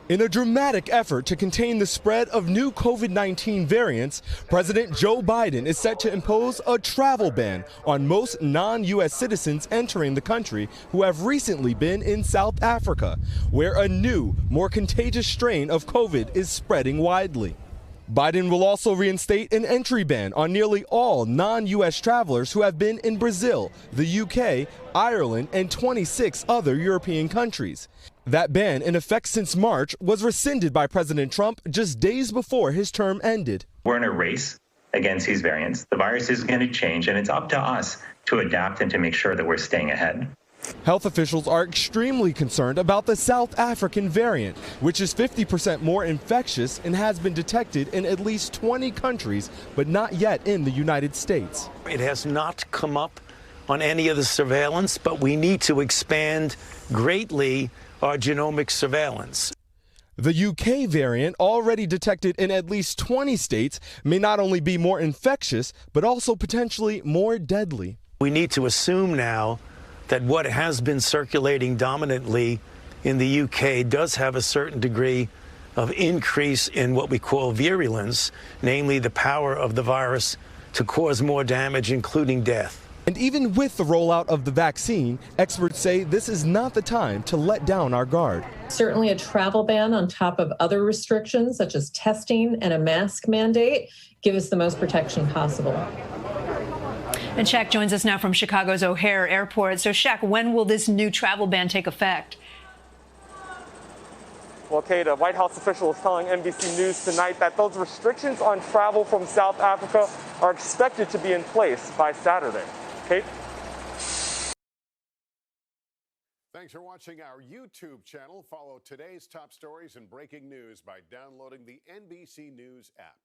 In a dramatic effort to contain the spread of new COVID-19 variants, President Joe Biden is set to impose a travel ban on most non-U.S. citizens entering the country who have recently been in South Africa, where a new, more contagious strain of COVID is spreading widely. Biden will also reinstate an entry ban on nearly all non-U.S. travelers who have been in Brazil, the U.K., Ireland, and 26 other European countries. That ban, in effect since March, was rescinded by President Trump just days before his term ended. We're in a race against these variants. The virus is going to change, and it's up to us to adapt and to make sure that we're staying ahead. Health officials are extremely concerned about the South African variant, which is 50% more infectious and has been detected in at least 20 countries, but not yet in the United States. It has not come up on any of the surveillance, but we need to expand greatly our genomic surveillance. The UK variant, already detected in at least 20 states, may not only be more infectious, but also potentially more deadly. We need to assume now that what has been circulating dominantly in the UK does have a certain degree of increase in what we call virulence, namely the power of the virus to cause more damage, including death. And even with the rollout of the vaccine, experts say this is not the time to let down our guard. Certainly a travel ban on top of other restrictions, such as testing and a mask mandate, give us the most protection possible. And Shaq joins us now from Chicago's O'Hare Airport. So, Shaq, when will this new travel ban take effect? Well, Kate, a White House official is telling NBC News tonight that those restrictions on travel from South Africa are expected to be in place by Saturday. Kate? Thanks for watching our YouTube channel. Follow today's top stories and breaking news by downloading the NBC News app.